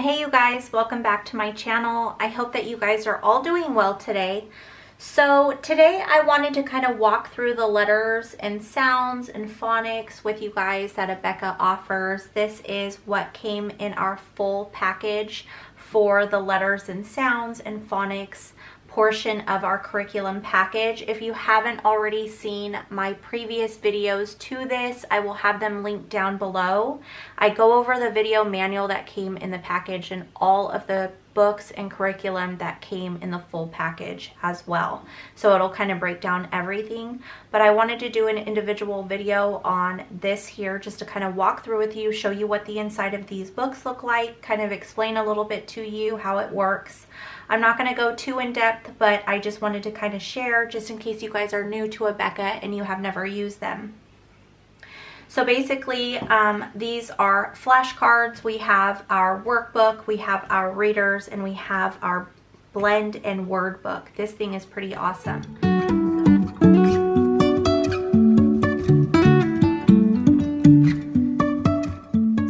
Hey you guys, welcome back to my channel. I hope that you guys are all doing well today. So today I wanted to kind of walk through the letters and sounds and phonics with you guys that Abeka offers. This is what came in our full package for the letters and sounds and phonics portion of our curriculum package. If you haven't already seen my previous videos to this, I will have them linked down below. I go over the video manual that came in the package and all of the books and curriculum that came in the full package as well. So it'll kind of break down everything. But I wanted to do an individual video on this here just to kind of walk through with you, show you what the inside of these books look like, kind of explain a little bit to you how it works. I'm not going to go too in depth, but I just wanted to kind of share just in case you guys are new to Abeka and you have never used them. So basically, these are flashcards. We have our workbook, we have our readers, and we have our blend and word book. This thing is pretty awesome.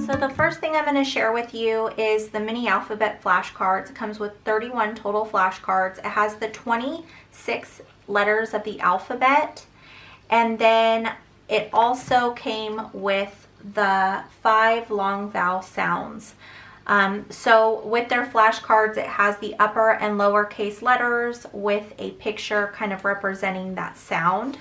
So the first thing I'm going to share with you is the mini alphabet flashcards. It comes with 31 total flashcards. It has the 26 letters of the alphabet, and then it also came with the 5 long vowel sounds. So with their flashcards, it has the upper and lowercase letters with a picture kind of representing that sound.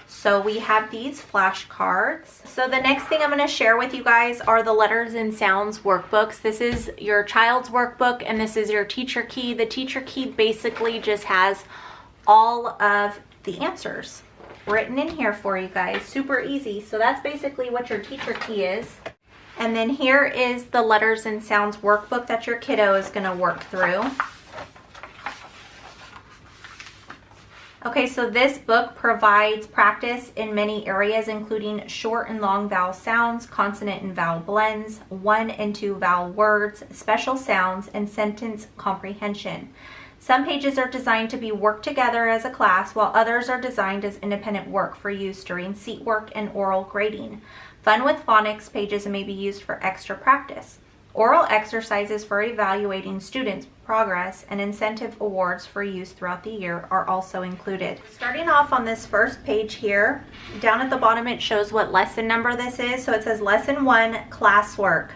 So we have these flashcards. So the next thing I'm going to share with you guys are the letters and sounds workbooks. This is your child's workbook and this is your teacher key. The teacher key basically just has all of the answers written in here for you guys. Super easy. So that's basically what your teacher key is. And then here is the letters and sounds workbook that your kiddo is going to work through. Okay, so this book provides practice in many areas, including short and long vowel sounds, consonant and vowel blends, 1 and 2 vowel words, special sounds, and sentence comprehension. Some pages are designed to be worked together as a class, while others are designed as independent work for use during seat work and oral grading. Fun with phonics pages may be used for extra practice. Oral exercises for evaluating students' progress and incentive awards for use throughout the year are also included. Starting off on this first page here, down at the bottom it shows what lesson number this is. So it says Lesson 1, Classwork.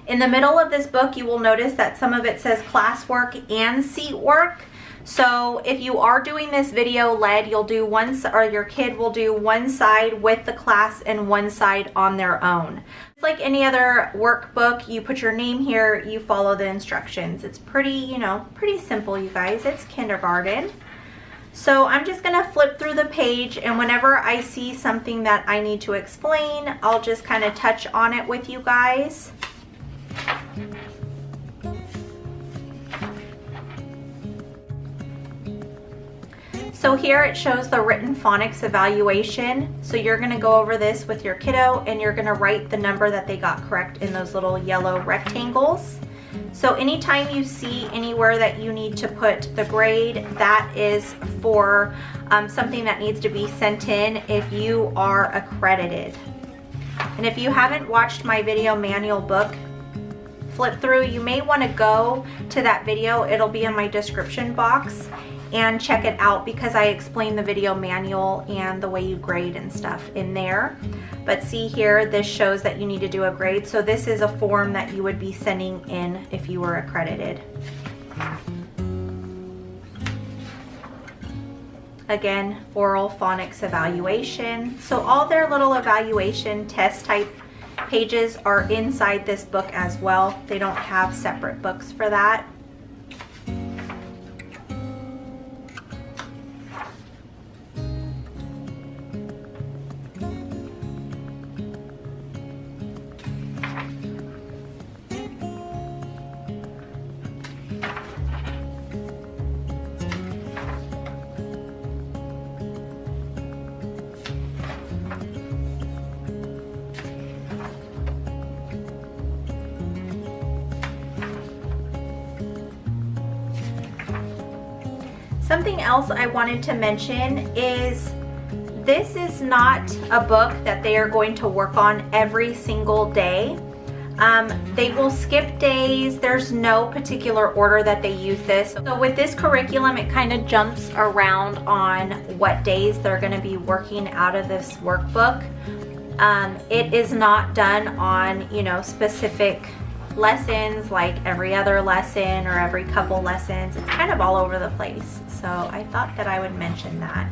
In the middle of this book, you will notice that some of it says classwork and seat work. So if you are doing this video led, you'll do one, or your kid will do one side with the class and one side on their own. It's like any other workbook. You put your name here, you follow the instructions. It's pretty, pretty simple, you guys. It's kindergarten. So I'm just gonna flip through the page, and whenever I see something that I need to explain, I'll just kind of touch on it with you guys. So here it shows the written phonics evaluation. So you're going to go over this with your kiddo and you're going to write the number that they got correct in those little yellow rectangles. So anytime you see anywhere that you need to put the grade, that is for something that needs to be sent in if you are accredited. And if you haven't watched my video manual book flip through, you may want to go to that video. It'll be in my description box, and check it out because I explain the video manual and the way you grade and stuff in there. But see here, this shows that you need to do a grade. So this is a form that you would be sending in if you were accredited. Again, oral phonics evaluation. So all their little evaluation test type pages are inside this book as well. They don't have separate books for that. Something else I wanted to mention is this is not a book that they are going to work on every single day. They will skip days. There's no particular order that they use this. So with this curriculum, it kind of jumps around on what days they're going to be working out of this workbook. It is not done on, you know, specific lessons like every other lesson or every couple lessons. It's kind of all over the place. So I thought that I would mention that.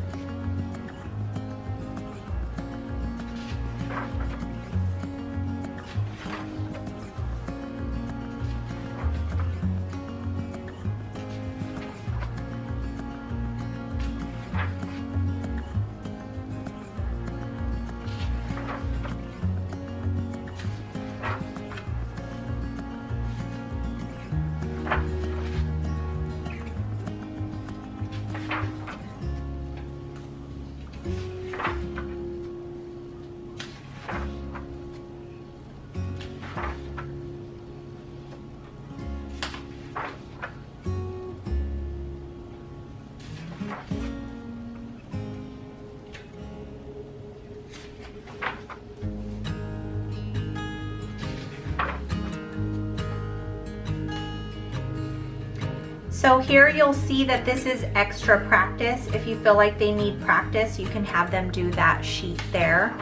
So here you'll see that this is extra practice. If you feel like they need practice, you can have them do that sheet there.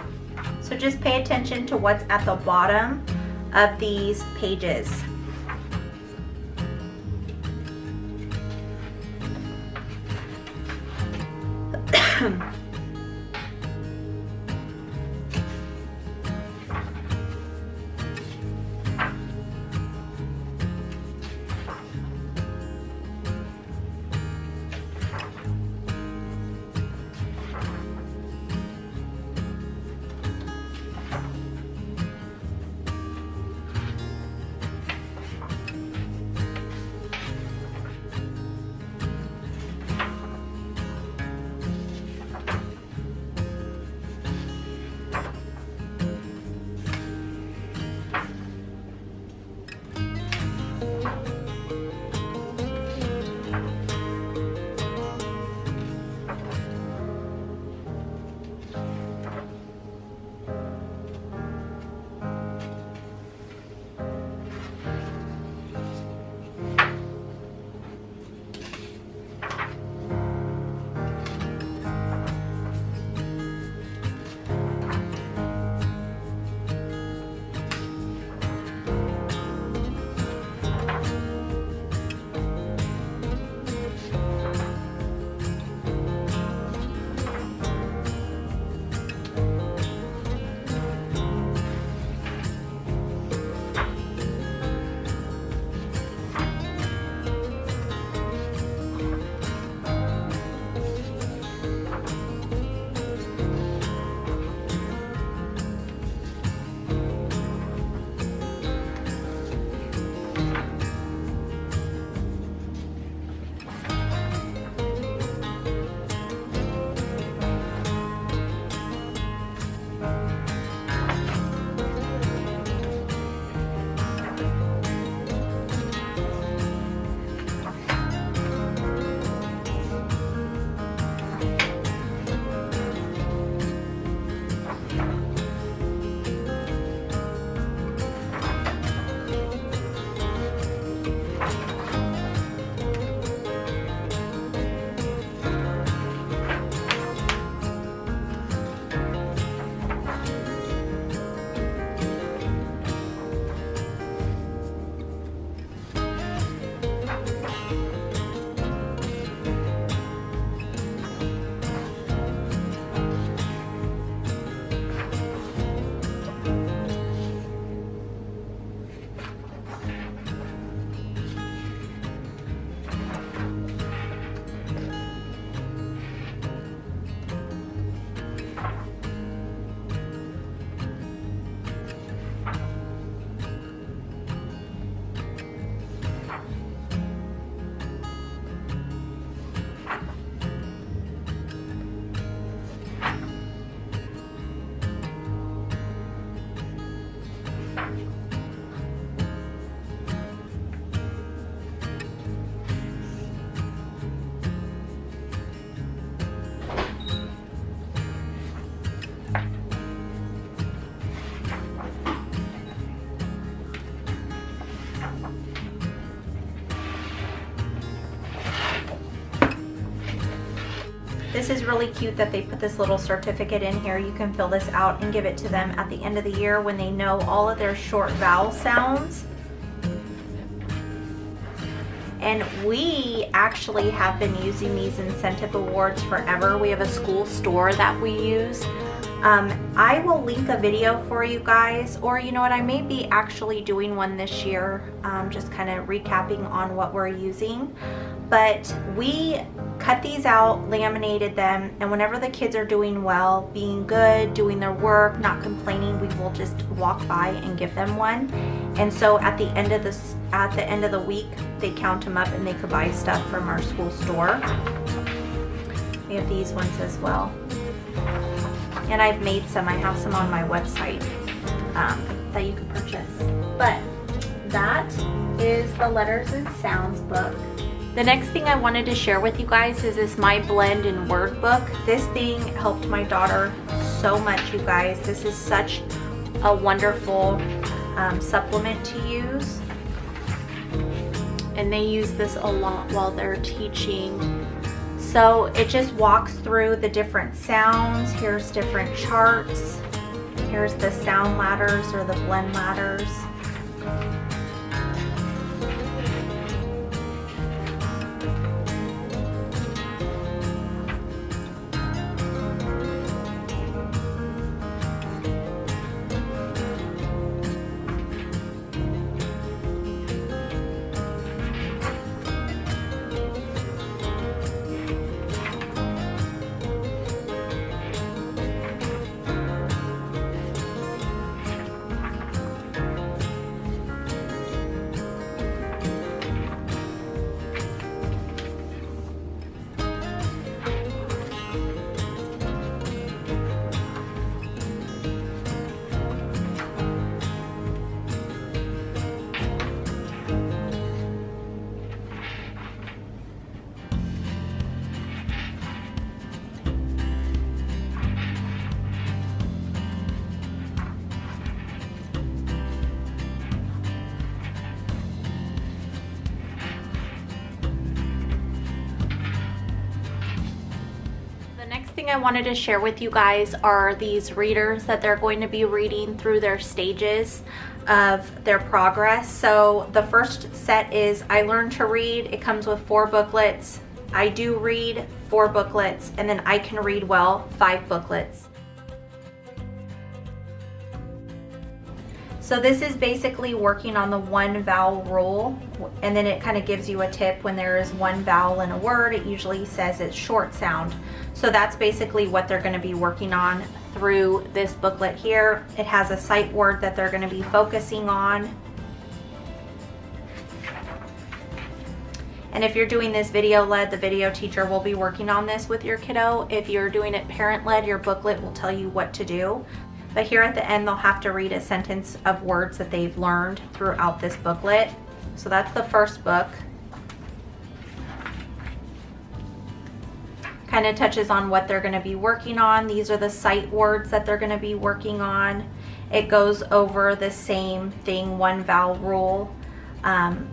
So just pay attention to what's at the bottom of these pages. This is really cute that they put this little certificate in here. You can fill this out and give it to them at the end of the year when they know all of their short vowel sounds. And we actually have been using these incentive awards forever. We have a school store that we use. I will link a video for you guys, or you know what, I may be actually doing one this year, just kind of recapping on what we're using. But we cut these out, laminated them, and whenever the kids are doing well, being good, doing their work, not complaining, we will just walk by and give them one. And so at the end of the week, they count them up and they could buy stuff from our school store. We have these ones as well. And I've made some. I have some on my website that you can purchase. But that is the Letters and Sounds book. The next thing I wanted to share with you guys is this My Blend and Workbook. This thing helped my daughter so much, you guys. This is such a wonderful supplement to use. And they use this a lot while they're teaching. So it just walks through the different sounds. Here's different charts. Here's the sound ladders or the blend ladders. I wanted to share with you guys are these readers that they're going to be reading through their stages of their progress. So the first set is I Learn to Read. It comes with 4 booklets. I Do Read, 4 booklets, and then I Can Read Well, 5 booklets. So this is basically working on the 1 vowel rule, and then it kind of gives you a tip when there is 1 vowel in a word. It usually says it's short sound. So that's basically what they're going to be working on through this booklet here. It has a sight word that they're going to be focusing on. And if you're doing this video-led, the video teacher will be working on this with your kiddo. If you're doing it parent-led, your booklet will tell you what to do. But here at the end, they'll have to read a sentence of words that they've learned throughout this booklet. So that's the first book. Kind of touches on what they're going to be working on. These are the sight words that they're going to be working on. It goes over the same thing, 1 vowel rule.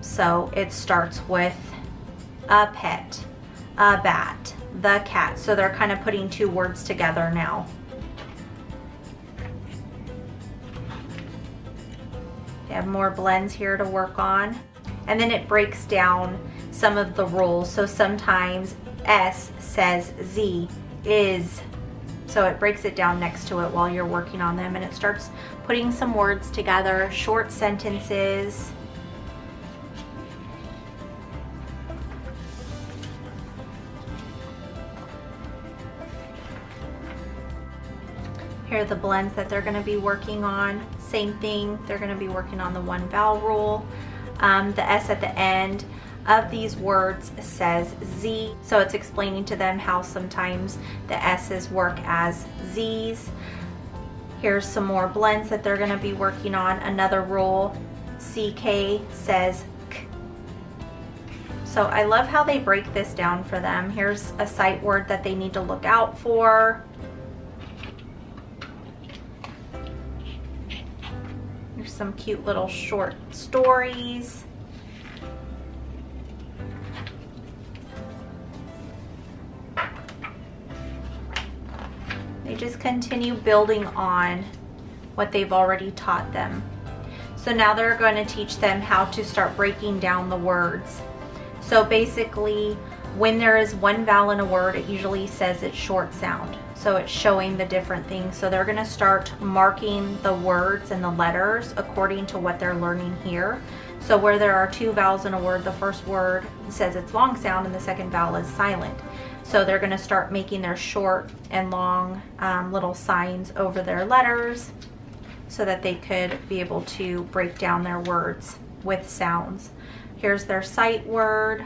So it starts with a pet, a bat, the cat. So they're kind of putting 2 words together now. They have more blends here to work on. And then it breaks down some of the rules. So sometimes S says Z, is. So it breaks it down next to it while you're working on them, and it starts putting some words together, short sentences. Here are the blends that they're going to be working on. Same thing, they're going to be working on the 1 vowel rule. The S at the end of these words says Z, so it's explaining to them how sometimes the S's work as Z's. Here's some more blends that they're going to be working on. Another rule, CK says K. So I love how they break this down for them. Here's a sight word that they need to look out for. Here's some cute little short stories. just continue building on what they've already taught them. So now they're going to teach them how to start breaking down the words. So basically, when there is one vowel in a word, it usually says it's short sound. So it's showing the different things. So they're going to start marking the words and the letters according to what they're learning here. So where there are two vowels in a word, the first word says it's long sound and the second vowel is silent. So they're going to start making their short and long little signs over their letters so that they could be able to break down their words with sounds. Here's their sight word.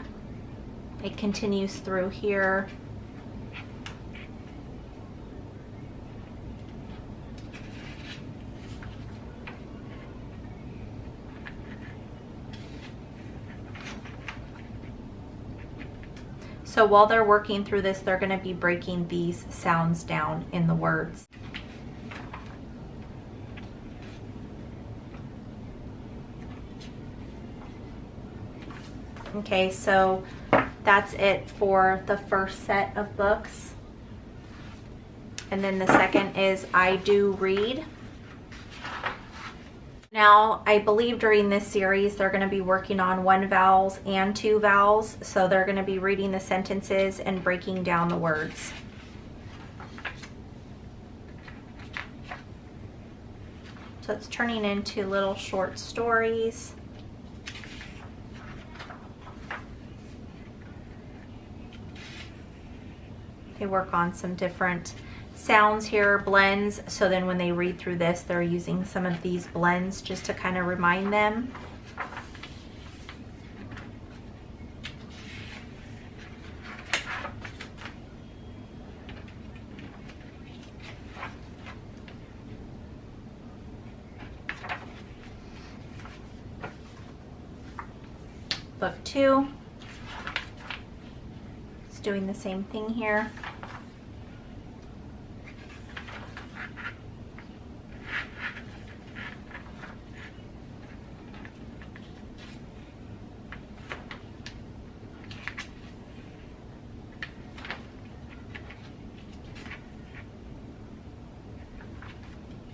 It continues through here. So while they're working through this, they're going to be breaking these sounds down in the words. Okay, so that's it for the first set of books. And then the second is I Do Read. Now, I believe during this series, they're going to be working on one vowels and two vowels. So they're going to be reading the sentences and breaking down the words. So it's turning into little short stories. They work on some different sounds here, blends, so then when they read through this, they're using some of these blends just to kind of remind them. Book 2. It's doing the same thing here.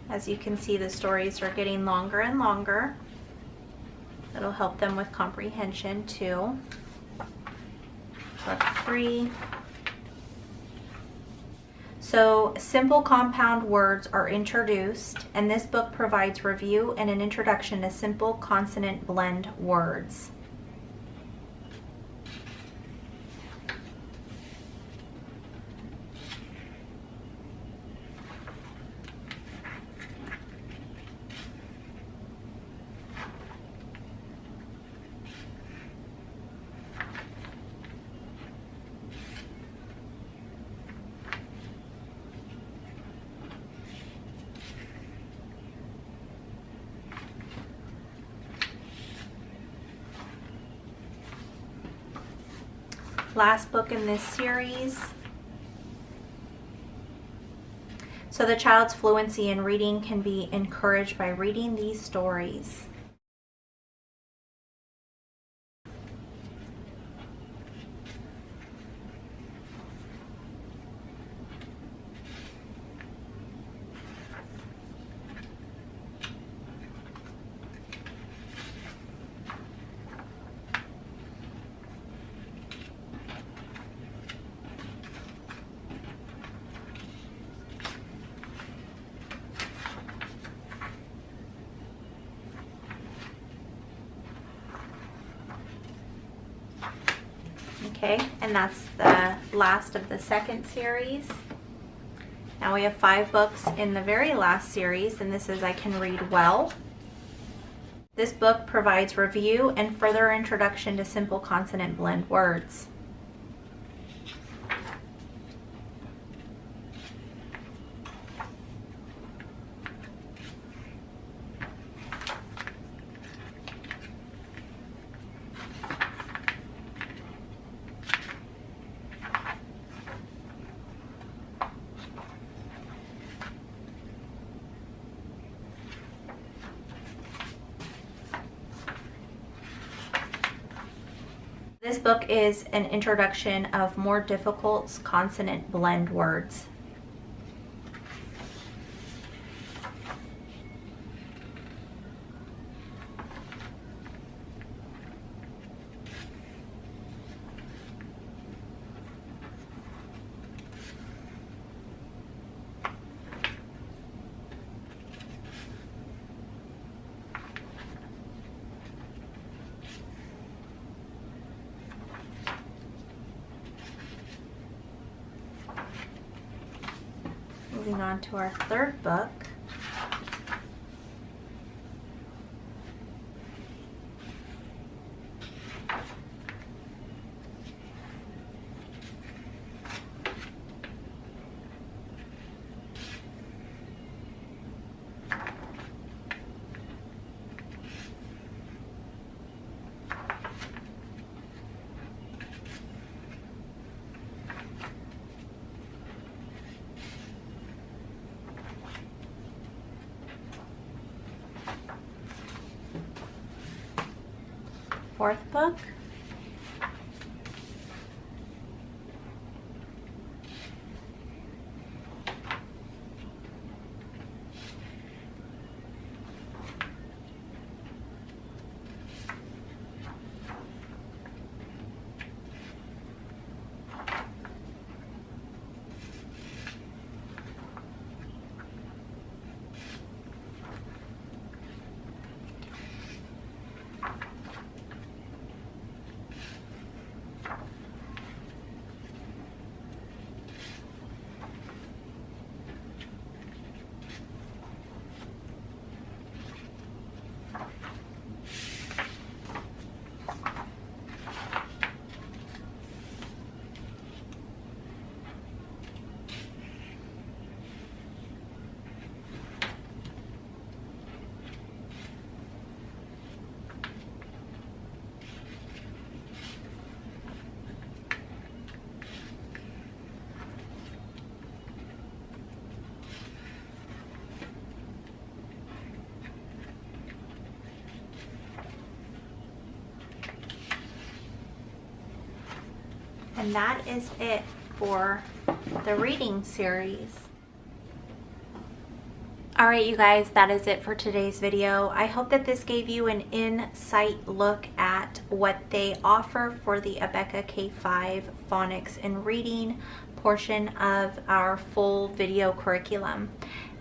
As you can see, the stories are getting longer and longer. It'll help them with comprehension too. Book 3. So simple compound words are introduced, and this book provides review and an introduction to simple consonant blend words. Last book in this series. So the child's fluency in reading can be encouraged by reading these stories. Okay, and that's the last of the second series. Now we have 5 books in the very last series, and this is I Can Read Well. This book provides review and further introduction to simple consonant blend words. This book is an introduction of more difficult consonant blend words. Moving on to our third book. Fourth book. And that is it for the reading series. Alright you guys, that is it for today's video. I hope that this gave you an insight look at what they offer for the Abeka K5 Phonics and Reading portion of our full video curriculum.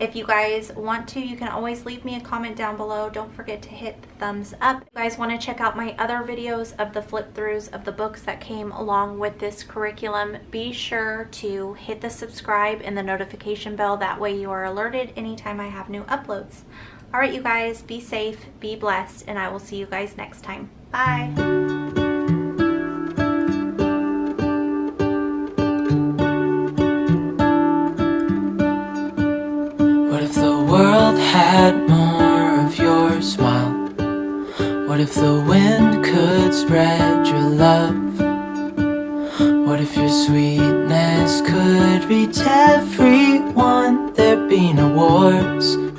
If you guys want to, you can always leave me a comment down below. Don't forget to hit the thumbs up. If you guys want to check out my other videos of the flip throughs of the books that came along with this curriculum, be sure to hit the subscribe and the notification bell. That way you are alerted anytime I have new uploads. Alright you guys, be safe, be blessed, and I will see you guys next time. Bye! Had more of your smile. What if the wind could spread your love? What if your sweetness could reach everyone? There'd be no wars.